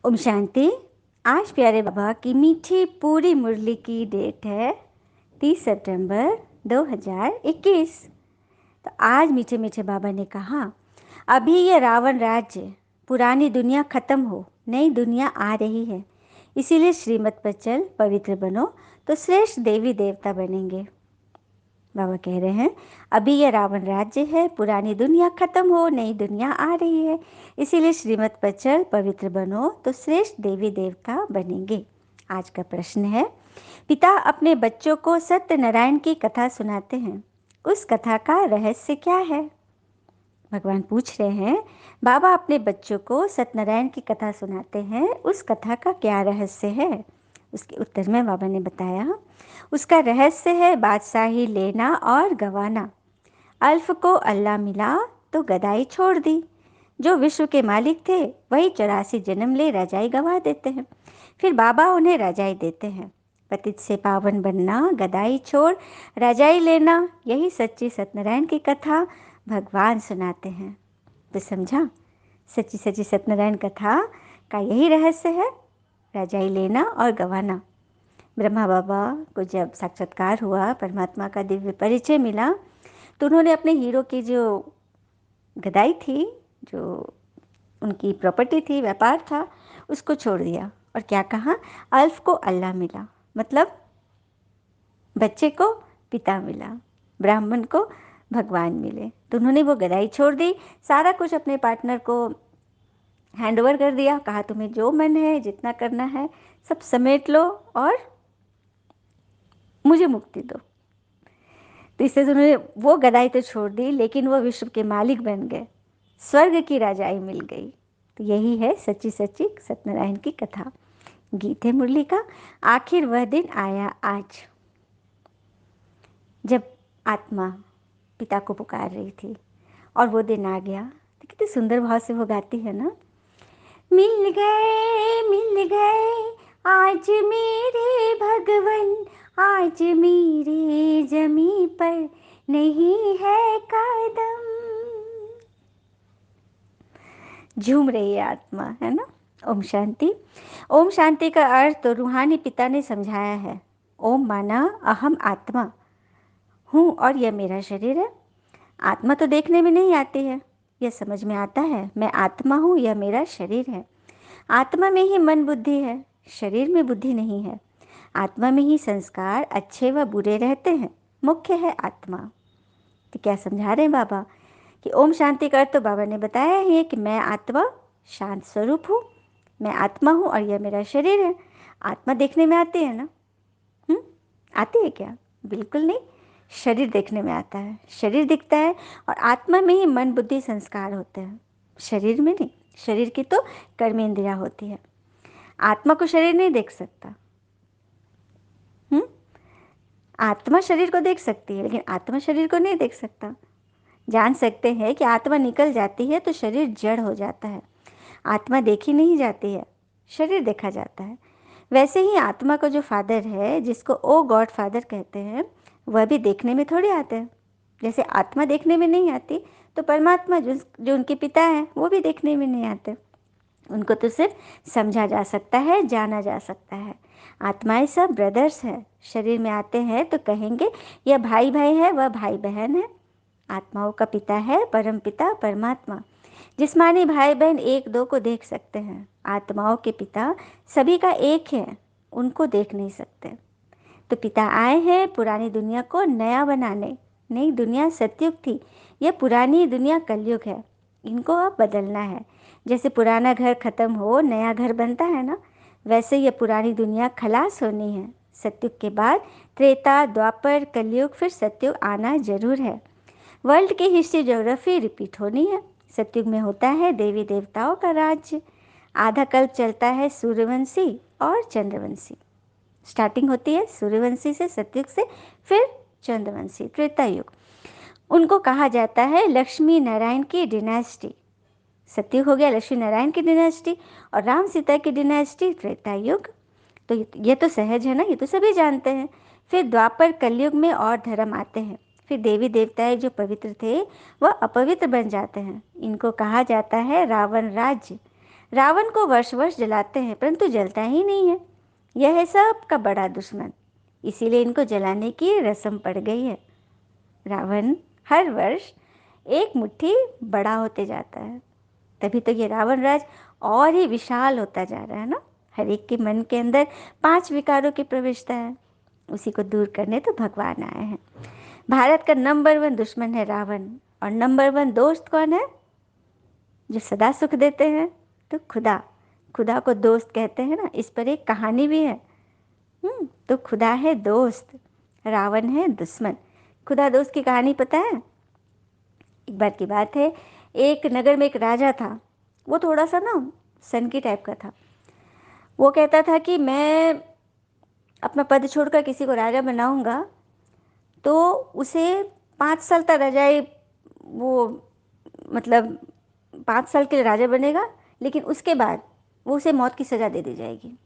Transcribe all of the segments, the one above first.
ओम शांति। आज प्यारे बाबा की मीठी पूरी मुरली की डेट है 30 सितंबर 2021। तो आज मीठे मीठे बाबा ने कहा, अभी ये रावण राज्य, पुरानी दुनिया खत्म हो, नई दुनिया आ रही है। इसीलिए श्रीमत पर चल, पवित्र बनो तो श्रेष्ठ देवी देवता बनेंगे। बाबा कह रहे हैं, अभी ये रावण राज्य है, पुरानी दुनिया खत्म हो, नई दुनिया आ रही है। इसीलिए श्रीमत पर चल, पवित्र बनो तो श्रेष्ठ देवी देवता बनेंगे। आज का प्रश्न है, पिता अपने बच्चों को सत्यनारायण की कथा सुनाते हैं, उस कथा का रहस्य क्या है? भगवान पूछ रहे हैं, बाबा अपने बच्चों को सत्यनारायण की कथा सुनाते हैं, उस कथा का क्या रहस्य है? उसके उत्तर में बाबा ने बताया, उसका रहस्य है बादशाही लेना और गंवाना। अल्फ को अल्लाह मिला तो गदाई छोड़ दी। जो विश्व के मालिक थे वही 84 जन्म ले रजाई गंवा देते हैं, फिर बाबा उन्हें रजाई देते हैं। पतित से पावन बनना, गदाई छोड़ रजाई लेना, यही सच्ची सत्यनारायण की कथा भगवान सुनाते हैं। तो समझा, सच्ची सच्ची सत्यनारायण कथा का यही रहस्य है, रजाई लेना और गंवाना। ब्रह्मा बाबा को जब साक्षात्कार हुआ, परमात्मा का दिव्य परिचय मिला, तो उन्होंने अपने हीरो की जो गदाई थी, जो उनकी प्रॉपर्टी थी, व्यापार था, उसको छोड़ दिया और क्या कहा, अल्फ को अल्लाह मिला, मतलब बच्चे को पिता मिला, ब्राह्मण को भगवान मिले। तो उन्होंने वो गदाई छोड़ दी, सारा कुछ अपने पार्टनर को हैंड ओवर कर दिया, कहा तुम्हें जो मन है, जितना करना है सब समेट लो और मुझे मुक्ति दो। तो इससे उन्होंने वो गदाई तो छोड़ दी, लेकिन वो विश्व के मालिक बन गए, स्वर्ग की राजाई मिल गई। तो यही है सच्ची सच्ची सत्यनारायण की कथा। गीत है मुरली का, आखिर वह दिन आया आज, जब आत्मा पिता को पुकार रही थी और वो दिन आ गया। तो कितने सुंदर भाव से वो गाती है ना, मिल गए आज मेरे भगवन, आज मेरे जमी पर नहीं है कदम। झूम रही है आत्मा, है ना। ओम शांति। ओम शांति का अर्थ तो रूहानी पिता ने समझाया है। ओम माना अहम आत्मा हूँ और यह मेरा शरीर है। आत्मा तो देखने में नहीं आती है, यह समझ में आता है, मैं आत्मा हूँ, यह मेरा शरीर है। आत्मा में ही मन बुद्धि है, शरीर में बुद्धि नहीं है। आत्मा में ही संस्कार अच्छे व बुरे रहते हैं, मुख्य है आत्मा। तो क्या समझा रहे हैं बाबा कि ओम शांति का अर्थ तो बाबा ने बताया है कि मैं आत्मा शांत स्वरूप हूँ, मैं आत्मा हूँ और यह मेरा शरीर है। आत्मा देखने में आती है ना? आती है क्या? बिल्कुल नहीं। शरीर देखने में आता है, शरीर दिखता है और आत्मा में ही मन बुद्धि संस्कार होते हैं, शरीर में नहीं। शरीर की तो कर्मेंद्रियाँ होती है, आत्मा को शरीर नहीं देख सकता। आत्मा शरीर को देख सकती है, लेकिन आत्मा शरीर को नहीं देख सकता। जान सकते हैं कि आत्मा निकल जाती है तो शरीर जड़ हो जाता है। आत्मा देखी नहीं जाती है, शरीर देखा जाता है। वैसे ही आत्मा का जो फादर है, जिसको ओ गॉड फादर कहते हैं, वह भी देखने में थोड़े आते हैं। जैसे आत्मा देखने में नहीं आती, तो परमात्मा जो उनके पिता हैं, वो भी देखने में नहीं आते। उनको तो सिर्फ समझा जा सकता है, जाना जा सकता है। आत्माएं सब ब्रदर्स हैं, शरीर में आते हैं तो कहेंगे यह भाई भाई है, वह भाई बहन है। आत्माओं का पिता है परम पिता परमात्मा। जिस्मानी भाई बहन एक दो को देख सकते हैं, आत्माओं के पिता सभी का एक है, उनको देख नहीं सकते। तो पिता आए हैं पुरानी दुनिया को नया बनाने। नई दुनिया सतयुग थी, यह पुरानी दुनिया कलयुग है, इनको अब बदलना है। जैसे पुराना घर ख़त्म हो नया घर बनता है ना, वैसे ये पुरानी दुनिया खलास होनी है। सतयुग के बाद त्रेता द्वापर कलयुग, फिर सतयुग आना जरूर है। वर्ल्ड की हिस्ट्री ज्योग्राफी रिपीट होनी है। सतयुग में होता है देवी देवताओं का राज्य, आधा कल्प चलता है सूर्यवंशी और चंद्रवंशी। स्टार्टिंग होती है सूर्यवंशी से, सतयुग से, फिर चंद्रवंशी, त्रेता युग। उनको कहा जाता है लक्ष्मी नारायण की डिनास्टी। सतयुग हो गया लक्ष्मी नारायण की डिनास्टी और राम सीता की डिनास्टी त्रेता युग। तो ये तो सहज है ना, ये तो सभी जानते हैं। फिर द्वापर कलयुग में और धर्म आते हैं, फिर देवी देवताएं जो पवित्र थे वह अपवित्र बन जाते हैं। इनको कहा जाता है रावण राज्य। रावण को वर्ष वर्ष जलाते हैं परंतु जलता ही नहीं है। यह है सबका बड़ा दुश्मन, इसीलिए इनको जलाने की रस्म पड़ गई है। रावण हर वर्ष एक मुट्ठी बड़ा होते जाता है, तभी तो ये रावण राज और ही विशाल होता जा रहा है ना। हर एक के मन के अंदर 5 विकारों की प्रविष्टा है, उसी को दूर करने तो भगवान आए हैं। भारत का नंबर 1 दुश्मन है रावण, और नंबर 1 दोस्त कौन है जो सदा सुख देते हैं? तो खुदा। खुदा को दोस्त कहते हैं ना, इस पर एक कहानी भी है। तो खुदा है दोस्त, रावण है दुश्मन। खुदा दोस्त की कहानी पता है? एक बार की बात है, एक नगर में एक राजा था। वो थोड़ा सा ना सनकी टाइप का था। वो कहता था कि मैं अपना पद छोड़कर किसी को राजा बनाऊंगा तो उसे 5 साल तक रजाई, वो मतलब 5 साल के लिए राजा बनेगा, लेकिन उसके बाद वो उसे मौत की सज़ा दे दी जाएगी।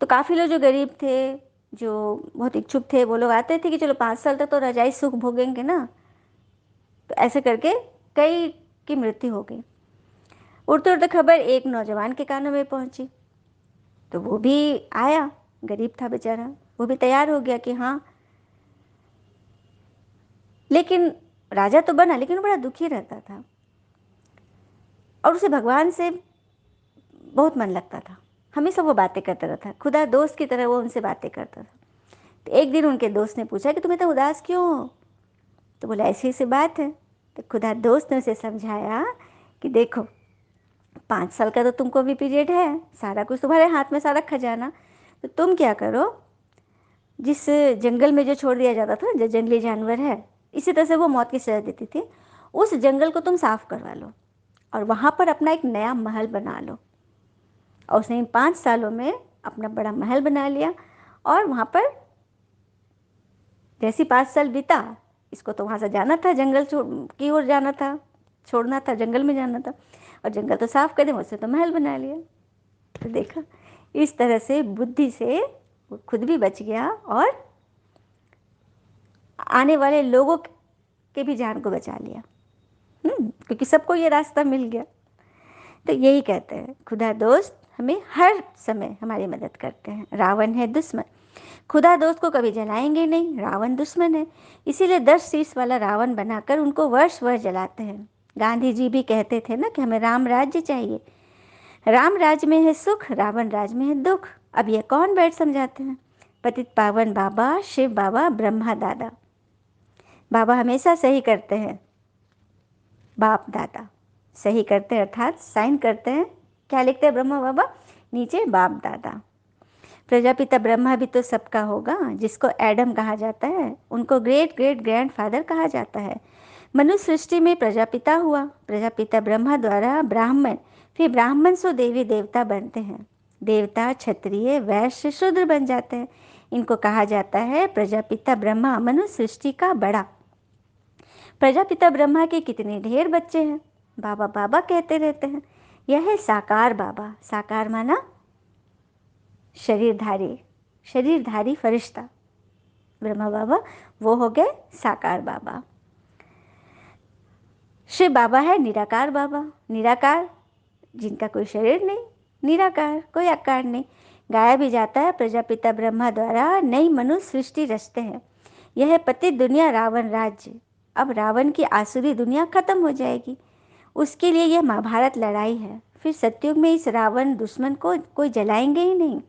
तो काफ़ी लोग जो गरीब थे, जो बहुत इच्छुक थे, वो लोग आते थे कि चलो 5 साल तक तो रजाई सुख भोगेंगे ना। तो ऐसे करके कई की मृत्यु हो गई। उड़ते उड़ते खबर एक नौजवान के कानों में पहुंची, तो वो भी आया। गरीब था बेचारा, वो भी तैयार हो गया कि हाँ, लेकिन राजा तो बना लेकिन वो बड़ा दुखी रहता था और उसे भगवान से बहुत मन लगता था। हमेशा वो बातें करता रहता, खुदा दोस्त की तरह वो उनसे बातें करता था। तो एक दिन उनके दोस्त ने पूछा कि तुम्हें तो उदास क्यों हो? तो बोला ऐसी ऐसी बात है। तो खुदा दोस्त ने उसे समझाया कि देखो, 5 साल का तो तुमको भी पीरियड है, सारा कुछ तुम्हारे हाथ में, सारा खजाना। तो तुम क्या करो, जिस जंगल में जो छोड़ दिया जाता था, जो जंगली जानवर है, इसी तरह से वो मौत की सजा देती थी, उस जंगल को तुम साफ करवा लो और वहाँ पर अपना एक नया महल बना लो। और उसने इन 5 सालों में अपना बड़ा महल बना लिया। और वहाँ पर जैसी 5 साल बीता, इसको तो वहाँ से जाना था, जंगल की ओर जाना था, छोड़ना था, जंगल में जाना था। और जंगल तो साफ कर दे, मुझसे तो महल बना लिया। तो देखा, इस तरह से बुद्धि से वो खुद भी बच गया और आने वाले लोगों के भी जान को बचा लिया। क्योंकि सबको ये रास्ता मिल गया। तो यही कहते हैं, खुदा दोस्त हमें हर समय हमारी मदद करते हैं। रावण है दुश्मन, खुदा दोस्त को कभी जलाएंगे नहीं, रावण दुश्मन है, इसीलिए 10 शीश वाला रावण बनाकर उनको वर्ष वर्ष जलाते हैं। गांधी जी भी कहते थे ना कि हमें राम राज्य चाहिए, राम राज्य में है सुख, रावण राज्य में है दुख। अब ये कौन बैठ समझाते हैं? पतित पावन बाबा शिव बाबा ब्रह्मा दादा। बाबा हमेशा सही करते हैं, बाप दादा सही करते हैं, अर्थात साइन करते हैं। क्या लिखते हैं ब्रह्मा बाबा? नीचे बाप दादा। प्रजापिता ब्रह्मा भी तो सबका होगा, जिसको एडम कहा जाता है उनको ग्रेट ग्रेट ग्रैंडफादर कहा जाता है। मनुष्य सृष्टि में प्रजापिता हुआ, प्रजापिता ब्रह्मा द्वारा ब्राह्मण, फिर ब्राह्मण से देवी देवता बनते हैं, देवता क्षत्रिय वैश्य शूद्र बन जाते हैं। इनको कहा जाता है प्रजापिता ब्रह्मा मनुष्य सृष्टि का बड़ा। प्रजापिता ब्रह्मा के कितने ढेर बच्चे हैं, बाबा बाबा कहते रहते हैं। यह है साकार बाबा, साकार माना शरीरधारी, शरीरधारी फरिश्ता ब्रह्मा बाबा, वो हो गए साकार बाबा। शिव बाबा है निराकार बाबा, निराकार जिनका कोई शरीर नहीं, निराकार कोई आकार नहीं। गाया भी जाता है प्रजापिता ब्रह्मा द्वारा नई मनुष्य सृष्टि रचते हैं। यह है पतित दुनिया रावण राज्य। अब रावण की आसुरी दुनिया खत्म हो जाएगी, उसके लिए यह महाभारत लड़ाई है। फिर सतयुग में इस रावण दुश्मन को कोई जलाएंगे ही नहीं,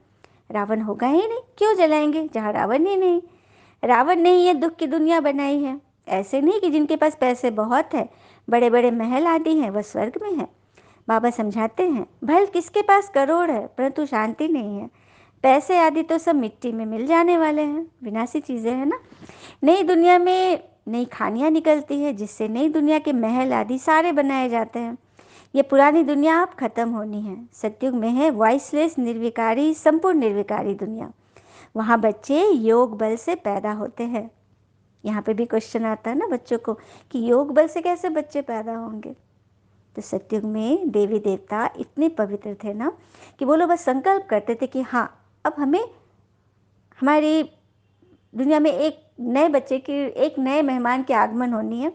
रावण होगा ही नहीं। क्यों जलाएंगे जहाँ रावण ही नहीं? रावण ने ही ये दुख की दुनिया बनाई है। ऐसे नहीं कि जिनके पास पैसे बहुत है, बड़े बड़े महल आदि हैं, वह स्वर्ग में है। बाबा समझाते हैं, भल किसके पास करोड़ है परंतु शांति नहीं है। पैसे आदि तो सब मिट्टी में मिल जाने वाले हैं, विनाशी चीज़ें हैं ना। नई दुनिया में नई खानियाँ निकलती है, जिससे नई दुनिया के महल आदि सारे बनाए जाते हैं। ये पुरानी दुनिया अब खत्म होनी है। सतयुग में है वॉइसलेस निर्विकारी, संपूर्ण निर्विकारी दुनिया। वहाँ बच्चे योग बल से पैदा होते हैं। यहाँ पे भी क्वेश्चन आता है ना बच्चों को कि योग बल से कैसे बच्चे पैदा होंगे? तो सतयुग में देवी देवता इतने पवित्र थे ना कि वो लोग बस संकल्प करते थे कि हाँ, अब हमें हमारी दुनिया में एक नए बच्चे की, एक नए मेहमान की आगमन होनी है।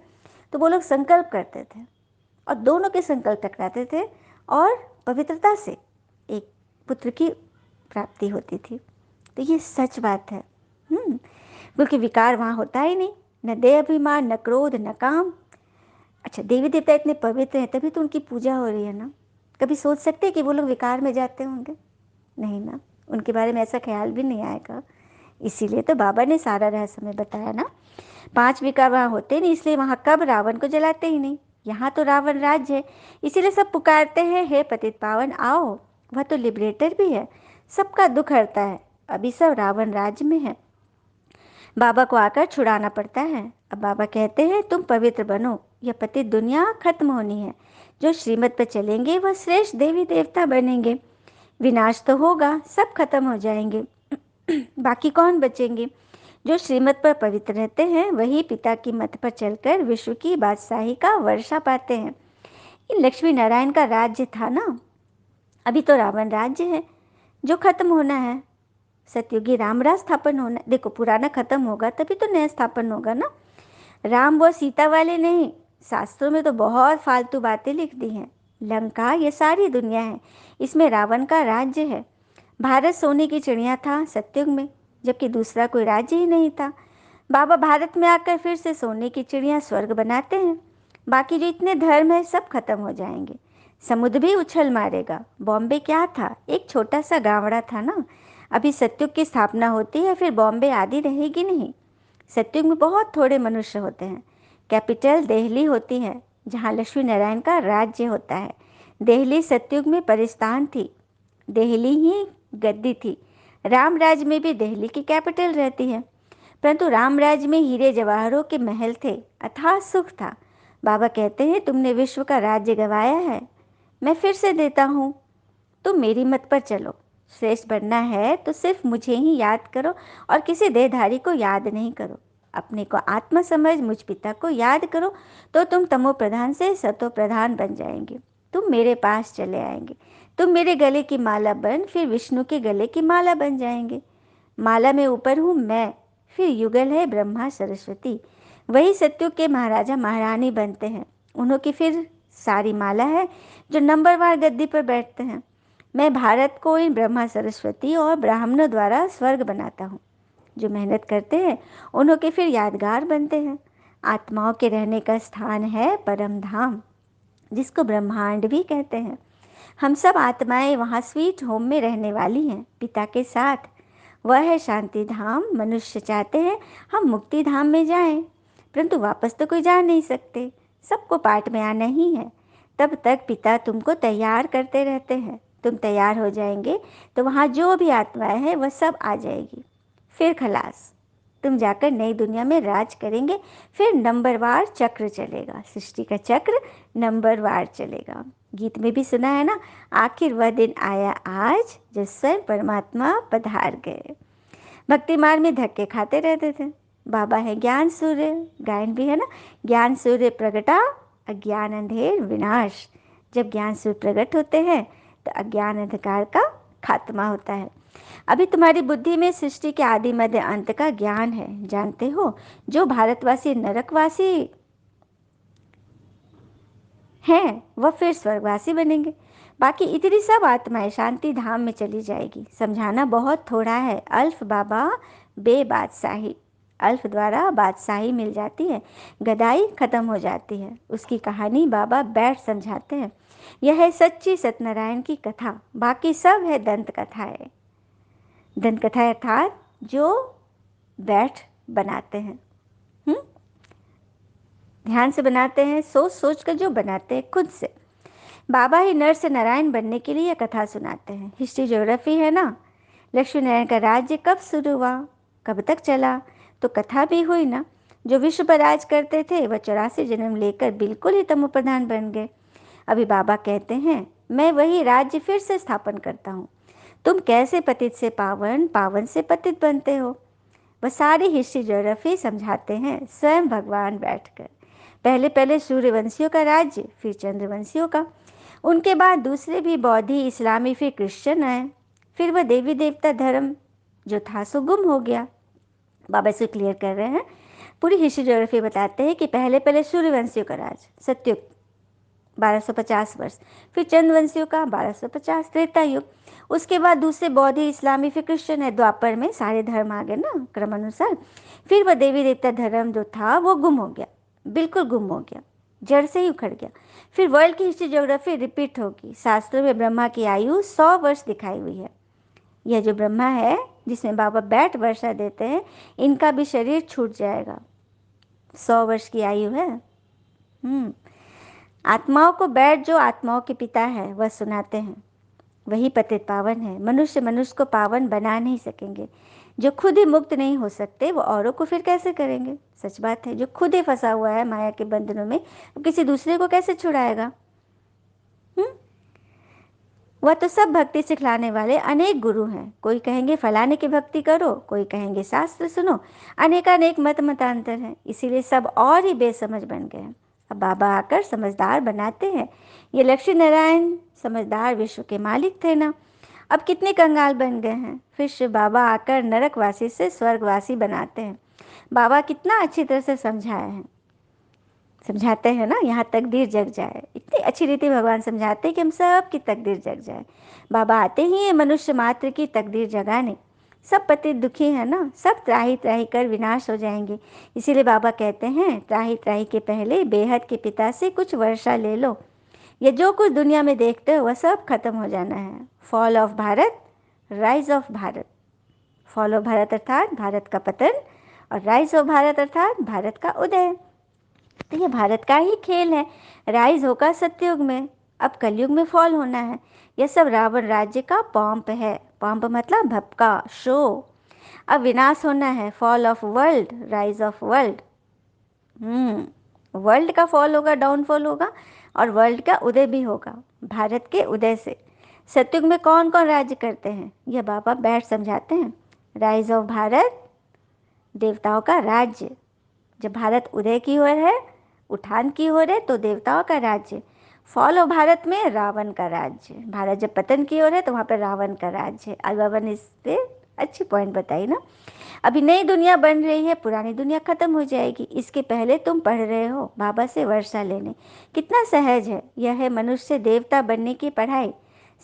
तो वो लोग संकल्प करते थे और दोनों के संकल्प टकराते थे और पवित्रता से एक पुत्र की प्राप्ति होती थी। तो ये सच बात है। क्योंकि विकार वहाँ होता ही नहीं, न देह अभिमान, न क्रोध, न काम। अच्छा, देवी देवता इतने पवित्र हैं तभी तो उनकी पूजा हो रही है ना। कभी सोच सकते हैं कि वो लोग विकार में जाते होंगे? नहीं ना, उनके बारे में ऐसा ख्याल भी नहीं आएगा। इसीलिए तो बाबा ने सारा रहस्य में बताया ना। 5 विकार वहाँ होते नहीं, इसलिए वहाँ कब रावण को जलाते ही नहीं। यहाँ तो रावण राज्य है, इसीलिए सब पुकारते हैं, हे पतित पावन आओ। वह तो लिबरेटर भी है, सबका दुख हरता है। अभी सब रावण राज्य में है, बाबा को आकर छुड़ाना पड़ता है। अब बाबा कहते हैं तुम पवित्र बनो, यह पतित दुनिया खत्म होनी है। जो श्रीमत पर चलेंगे वह श्रेष्ठ देवी देवता बनेंगे। विनाश तो होगा, सब खत्म हो जाएंगे, बाकी कौन बचेंगे? जो श्रीमत पर पवित्र रहते हैं वही पिता की मत पर चलकर विश्व की बादशाही का वर्षा पाते हैं। ये लक्ष्मी नारायण का राज्य था ना, अभी तो रावण राज्य है जो खत्म होना है। सतयुगी राम राज स्थापन होना, देखो पुराना खत्म होगा तभी तो नया स्थापन होगा ना। राम व सीता वाले नहीं, शास्त्रों में तो बहुत फालतू बातें लिख दी हैं। लंका ये सारी दुनिया है, इसमें रावण का राज्य है। भारत सोने की चिड़िया था सतयुग में, जबकि दूसरा कोई राज्य ही नहीं था। बाबा भारत में आकर फिर से सोने की चिड़िया स्वर्ग बनाते हैं। बाकी जो इतने धर्म है सब खत्म हो जाएंगे, समुद्र भी उछल मारेगा। बॉम्बे क्या था, एक छोटा सा गावड़ा था ना। अभी सतयुग की स्थापना होती है, फिर बॉम्बे आदि रहेगी नहीं। सतयुग में बहुत थोड़े मनुष्य होते हैं। कैपिटल दिल्ली होती है, जहाँ लक्ष्मी नारायण का राज्य होता है। दिल्ली सतयुग में परिस्थान थी, दिल्ली ही गद्दी थी। रामराज में भी दिल्ली की कैपिटल रहती है, परंतु रामराज में हीरे जवाहरों के महल थे, अथाह सुख था। बाबा कहते हैं तुमने विश्व का राज्य गंवाया है, मैं फिर से देता हूँ, तुम मेरी मत पर चलो। श्रेष्ठ बनना है तो सिर्फ मुझे ही याद करो और किसी देहधारी को याद नहीं करो। अपने को आत्मा समझ मुझ पिता को याद करो, तो तुम तमो प्रधान से सतो प्रधान बन जाएंगे। तुम मेरे पास चले आएंगे, तुम मेरे गले की माला बन फिर विष्णु के गले की माला बन जाएंगे। माला में ऊपर हूँ मैं, फिर युगल है ब्रह्मा सरस्वती। वही सत्युग के महाराजा महारानी बनते हैं, उन्हों की फिर सारी माला है जो नंबरवार गद्दी पर बैठते हैं। मैं भारत को इन ब्रह्मा सरस्वती और ब्राह्मणों द्वारा स्वर्ग बनाता हूँ। जो मेहनत करते हैं उन्हों के फिर यादगार बनते हैं। आत्माओं के रहने का स्थान है परम धाम, जिसको ब्रह्मांड भी कहते हैं। हम सब आत्माएं वहाँ स्वीट होम में रहने वाली हैं पिता के साथ। वह है शांति धाम। मनुष्य चाहते हैं हम मुक्ति धाम में जाएं, परंतु वापस तो कोई जा नहीं सकते, सबको पाठ में आना ही है। तब तक पिता तुमको तैयार करते रहते हैं। तुम तैयार हो जाएंगे तो वहाँ जो भी आत्माएं हैं वह सब आ जाएगी, फिर खलास। तुम जाकर नई दुनिया में राज करेंगे, फिर नंबरवार चक्र चलेगा, सृष्टि का चक्र नंबरवार चलेगा। गीत में भी सुना है ना, आखिर वह दिन आया आज जब स्वयं परमात्मा पधार गए। भक्ति मार्ग में धक्के खाते रहते थे। बाबा है ज्ञान सूर्य, गायन भी है ना, ज्ञान सूर्य प्रगटा अज्ञान अंधेर विनाश। जब ज्ञान सूर्य प्रकट होते हैं तो अज्ञान अंधकार का खात्मा होता है। अभी तुम्हारी बुद्धि में सृष्टि के आदि मध्य अंत का ज्ञान है, जानते हो। जो भारतवासी नरकवासी हैं वह फिर स्वर्गवासी बनेंगे। बाकी इतनी सब आत्माएं शांति धाम में चली जाएगी। समझाना बहुत थोड़ा है। अल्फ बाबा बे बादशाही, अल्फ द्वारा बादशाही मिल जाती है, गदाई खत्म हो जाती है। उसकी कहानी बाबा बैठ समझाते हैं। यह है सच्ची सत्यनारायण की कथा, बाकी सब है दंत कथाएं। दंत कथा अर्थात जो बैठ बनाते हैं, ध्यान से बनाते हैं, सोच सोच कर जो बनाते हैं खुद से। बाबा ही नर से नारायण बनने के लिए यह कथा सुनाते हैं। हिस्ट्री ज्योग्राफी है ना। लक्ष्मी नारायण का राज्य कब शुरू हुआ, कब तक चला, तो कथा भी हुई ना। जो विश्व पर राज करते थे वह 84 जन्म लेकर बिल्कुल ही तमो प्रधान बन गए। अभी बाबा कहते हैं मैं वही राज्य फिर से स्थापन करता हूँ। तुम कैसे पतित से पावन, पावन से पतित बनते हो, वह सारी हिस्ट्री ज्योग्राफी समझाते हैं स्वयं भगवान बैठकर। पहले पहले सूर्यवंशियों का राज्य, फिर चंद्रवंशियों का, उनके बाद दूसरे भी बौद्धि, इस्लामी, फिर क्रिश्चियन आए। फिर वह देवी देवता धर्म जो था सो गुम हो गया। बाबा इसे क्लियर कर रहे हैं। पूरी हिस्ट्री ज्योग्राफी बताते हैं कि पहले पहले सूर्यवंशियों का राज, सत्युग, 1250 वर्ष। फिर चंद्रवंशियों का 1250 त्रेता युग। उसके बाद दूसरे बौद्ध, इस्लामी, फिर क्रिश्चियन है। द्वापर में सारे धर्म आ गए ना क्रम अनुसार। फिर वह देवी देवता धर्म जो था वो गुम हो गया, बिल्कुल गुम हो गया, जड़ से ही उखड़ गया। फिर वर्ल्ड की हिस्ट्री ज्योग्राफी रिपीट होगी। शास्त्रों में ब्रह्मा की आयु 100 वर्ष दिखाई हुई है। यह जो ब्रह्मा है जिसमें बाबा बैठ वर्षा देते हैं, इनका भी शरीर छूट जाएगा। 100 वर्ष की आयु है। आत्माओं को बैठ जो आत्माओं के पिता है वह सुनाते हैं, वही पतित पावन है। मनुष्य मनुष्य को पावन बना नहीं सकेंगे। जो खुद ही मुक्त नहीं हो सकते वो औरों को फिर कैसे करेंगे? सच बात है। जो खुद ही फंसा हुआ है माया के बंधनों में, वो किसी दूसरे को कैसे छुड़ाएगा? वह तो सब भक्ति सिखलाने वाले अनेक गुरु हैं। कोई कहेंगे फलाने की भक्ति करो, कोई कहेंगे शास्त्र सुनो। अनेकानेक मत मतांतर हैं, इसीलिए सब और ही बेसमझ बन गए हैं। अब बाबा आकर समझदार बनाते हैं। ये लक्ष्मी नारायण समझदार विश्व के मालिक थे ना, अब कितने कंगाल बन गए हैं। फिर शिव बाबा आकर नरकवासी से स्वर्गवासी बनाते हैं। बाबा कितना अच्छी तरह से समझाते हैं ना, यहाँ तकदीर जग जाए। इतनी अच्छी रीति भगवान समझाते हैं कि हम सब की तकदीर जग जाए। बाबा आते ही ये मनुष्य मात्र की तकदीर जगाने। सब पतित दुखी है ना, सब त्राही त्राही कर विनाश हो जाएंगे। इसीलिए बाबा कहते हैं त्राही त्राही के पहले बेहद के पिता से कुछ वर्षा ले लो। ये जो कुछ दुनिया में देखते हो वह सब खत्म हो जाना है। Fall of Bharat, rise of Bharat. Fall of Bharat अर्थात भारत का पतन, और राइज ऑफ भारत अर्थात भारत का उदय। तो ये भारत का ही खेल है। राइज होगा सतयुग में, अब कलयुग में फॉल होना है। यह सब रावण राज्य का पॉम्प है। पॉम्प मतलब भपका, शो। अब विनाश होना है, fall of world, rise of world. World का फॉल होगा, डाउनफॉल होगा, और वर्ल्ड का उदय भी होगा भारत के उदय से। सतयुग में कौन कौन राज्य करते हैं यह बाबा बैठ समझाते हैं। राइज ऑफ भारत, देवताओं का राज्य। जब भारत उदय की ओर है, उठान की ओर है, तो देवताओं का राज्य। फॉल ऑफ भारत में रावण का राज्य। भारत जब पतन की ओर है तो वहाँ पर रावण का राज्य। आज बाबा ने इस पे अच्छी पॉइंट बताई ना। अभी नई दुनिया बन रही है, पुरानी दुनिया खत्म हो जाएगी। इसके पहले तुम पढ़ रहे हो बाबा से वर्षा लेने। कितना सहज है। यह है मनुष्य देवता बनने की पढ़ाई।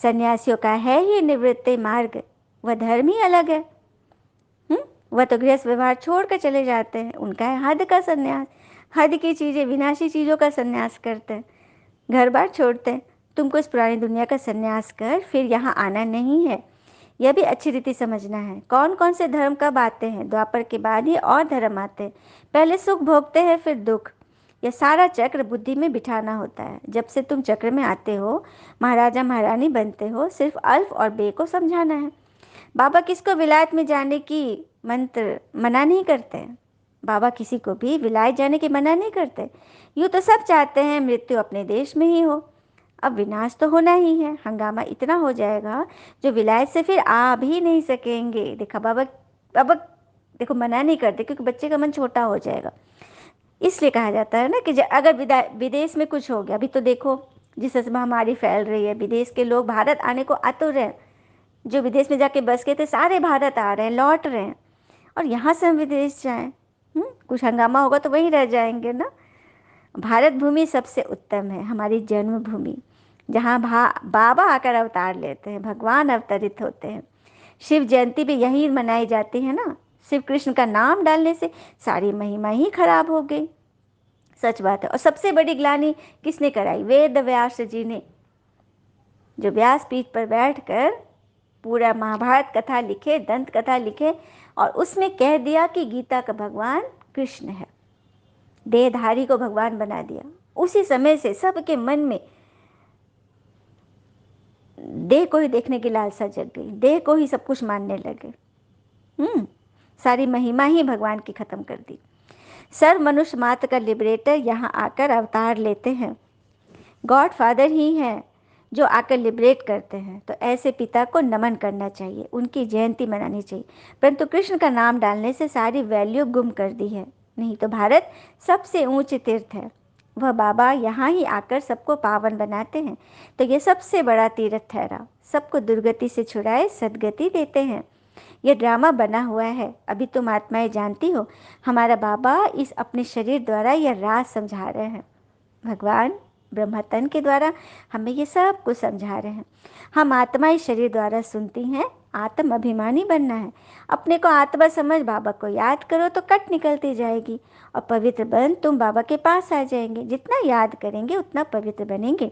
सन्यासियों का है ही निवृत्ति मार्ग, वह धर्म ही अलग है। वह तो गृहस्थ व्यवहार छोड़कर चले जाते हैं, उनका है हद का संन्यास। हद की चीज़ें, विनाशी चीज़ों का संन्यास करते हैं, घर बार छोड़ते हैं। तुमको इस पुरानी दुनिया का संन्यास कर फिर यहाँ आना नहीं है। यह भी अच्छी रीति समझना है। कौन कौन से धर्म कब आते हैं? द्वापर के बाद ही और धर्म आते हैं। पहले सुख भोगते हैं फिर दुख। यह सारा चक्र बुद्धि में बिठाना होता है। जब से तुम चक्र में आते हो, महाराजा महारानी बनते हो, सिर्फ अल्फ और बे को समझाना है। बाबा किसको विलायत में जाने की मंत्र मना नहीं करते। बाबा किसी को भी विलायत जाने की मना नहीं करते। यूँ तो सब चाहते हैं मृत्यु अपने देश में ही हो। अब विनाश तो होना ही है। हंगामा इतना हो जाएगा जो विलायत से फिर आ भी नहीं सकेंगे। देखा बाबा, बाबा देखो मना नहीं करते क्योंकि बच्चे का मन छोटा हो जाएगा। इसलिए कहा जाता है ना कि अगर विदेश में कुछ हो गया, अभी तो देखो जिस तरह से महामारी फैल रही है, विदेश के लोग भारत आने को आतुर हैं। जो विदेश में जाके बस गए थे सारे भारत आ रहे हैं, लौट रहे हैं। और यहाँ से हम विदेश जाएं, कुछ हंगामा होगा तो वहीं रह जाएंगे ना। भारत भूमि सबसे उत्तम है, हमारी जन्मभूमि, जहाँ बाबा आकर अवतार लेते हैं, भगवान अवतरित होते हैं। शिव जयंती भी यहीं मनाई जाती है ना। शिव कृष्ण का नाम डालने से सारी महिमा ही खराब हो गई। सच बात है। और सबसे बड़ी ग्लानि किसने कराई? वेद व्यास जी ने, जो व्यास पीठ पर बैठकर पूरा महाभारत कथा लिखे, दंत कथा लिखे, और उसमें कह दिया कि गीता का भगवान कृष्ण है। देहधारी को भगवान बना दिया। उसी समय से सबके मन में देह को ही देखने की लालसा जग गई, देह को ही सब कुछ मानने लगे। सारी महिमा ही भगवान की खत्म कर दी। सर्व मनुष्य मात्र का लिबरेटर यहाँ आकर अवतार लेते हैं। गॉड फादर ही हैं जो आकर लिबरेट करते हैं। तो ऐसे पिता को नमन करना चाहिए, उनकी जयंती मनानी चाहिए। परंतु कृष्ण का नाम डालने से सारी वैल्यू गुम कर दी है। नहीं तो भारत सबसे ऊंच तीर्थ है। वह बाबा यहाँ ही आकर सबको पावन बनाते हैं। तो ये सबसे बड़ा तीर्थ ठहरा, सबको दुर्गति से छुड़ाए सदगति देते हैं। यह ड्रामा बना हुआ है, अभी तुम आत्माएं जानती हो। हमारा बाबा इस अपने शरीर द्वारा यह राज समझा रहे हैं। भगवान ब्रह्मा तन के द्वारा हमें ये सब कुछ समझा रहे हैं। हम आत्मा इस शरीर द्वारा सुनती हैं। आत्म अभिमानी बनना है। अपने को आत्मा समझ बाबा को याद करो तो कट निकलती जाएगी और पवित्र बन तुम बाबा के पास आ जाएंगे। जितना याद करेंगे उतना पवित्र बनेंगे।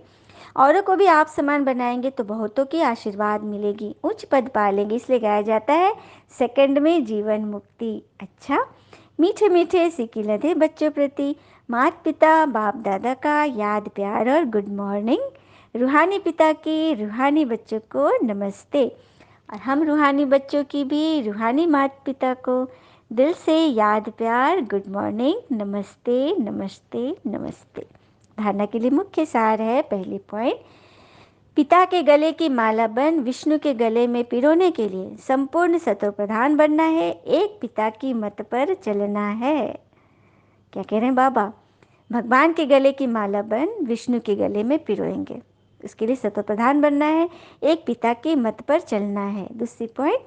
औरों को भी आप समान बनाएंगे तो बहुतों की आशीर्वाद मिलेगी, उच्च पद पालेंगे। इसलिए गाया जाता है सेकंड में जीवन मुक्ति। अच्छा, मीठे मीठे सिक्की लदे बच्चों प्रति माता पिता बाप दादा का याद प्यार और गुड मॉर्निंग। रूहानी पिता की रूहानी बच्चों को नमस्ते। और हम रूहानी बच्चों की भी रूहानी माता पिता को दिल से याद प्यार गुड मॉर्निंग नमस्ते नमस्ते नमस्ते। धारणा के लिए मुख्य सार है। पहली पॉइंट, पिता के गले की माला बन विष्णु के गले में पिरोने के लिए संपूर्ण सतो प्रधान बनना है। एक पिता की मत पर चलना है। क्या कह रहे हैं बाबा? भगवान के गले की माला बन विष्णु के गले में पिरोएंगे, उसके लिए सतो प्रधान बनना है। एक पिता की मत पर चलना है। दूसरी पॉइंट,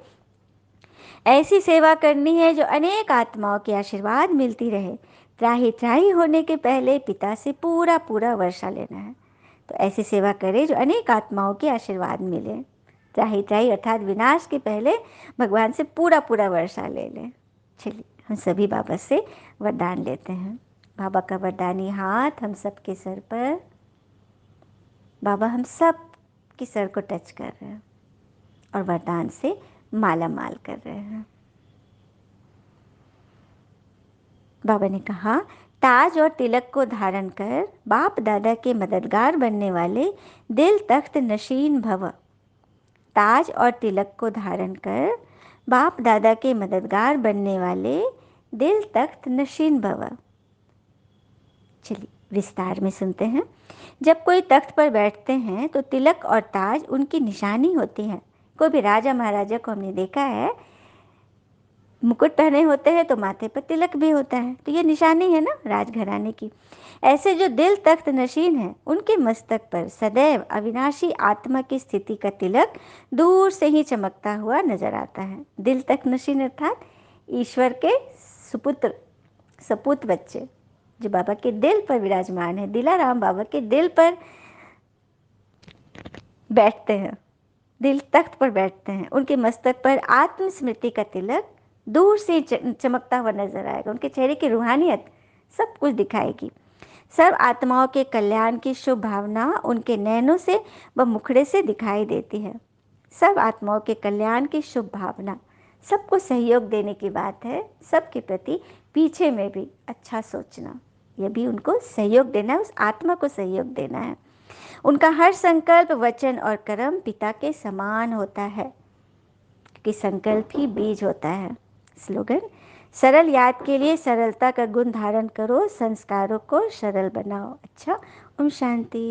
ऐसी सेवा करनी है जो अनेक आत्माओं के आशीर्वाद मिलती रहे। त्राही त्राही होने के पहले पिता से पूरा पूरा वर्षा लेना है। तो ऐसी सेवा करें जो अनेक आत्माओं के आशीर्वाद मिले। त्राही त्राही अर्थात विनाश के पहले भगवान से पूरा पूरा वर्षा ले लें। चलिए हम सभी बाबा से वरदान लेते हैं। बाबा का वरदानी हाथ हम सब के सर पर। बाबा हम सब के सर को टच कर रहे हैं और वरदान से माला माल कर रहे हैं। बाबा ने कहा, ताज और तिलक को धारण कर बाप दादा के मददगार बनने वाले दिल तख्त नशीन भव। ताज और तिलक को धारण कर बाप दादा के मददगार बनने वाले दिल तख्त नशीन भव। चलिए विस्तार में सुनते हैं। जब कोई तख्त पर बैठते हैं तो तिलक और ताज उनकी निशानी होती है। कोई भी राजा महाराजा को हमने देखा है, मुकुट पहने होते हैं तो माथे पर तिलक भी होता है, तो ये निशानी है ना राजघराने की। ऐसे जो दिल तख्त नशीन है उनके मस्तक पर सदैव अविनाशी आत्मा की स्थिति का तिलक दूर से ही चमकता हुआ नजर आता है। दिल तख्त नशीन अर्थात ईश्वर के सुपुत्र सपूत बच्चे जो बाबा के दिल पर विराजमान है। दिलाराम बाबा के दिल पर बैठते हैं, दिल तख्त पर बैठते हैं। उनके मस्तक पर आत्मस्मृति का तिलक दूर से चमकता हुआ नजर आएगा। उनके चेहरे की रूहानियत सब कुछ दिखाएगी। सर्व आत्माओं के कल्याण की शुभ भावना उनके नैनों से व मुखड़े से दिखाई देती है। सब आत्माओं के कल्याण की शुभ भावना, सबको सहयोग देने की बात है। सबके प्रति पीछे में भी अच्छा सोचना, यह भी उनको सहयोग देना है, उस आत्मा को सहयोग देना है। उनका हर संकल्प वचन और कर्म पिता के समान होता है, क्योंकि संकल्प ही बीज होता है। स्लोगन, सरल याद के लिए सरलता का गुण धारण करो, संस्कारों को सरल बनाओ। अच्छा, ओम शांति।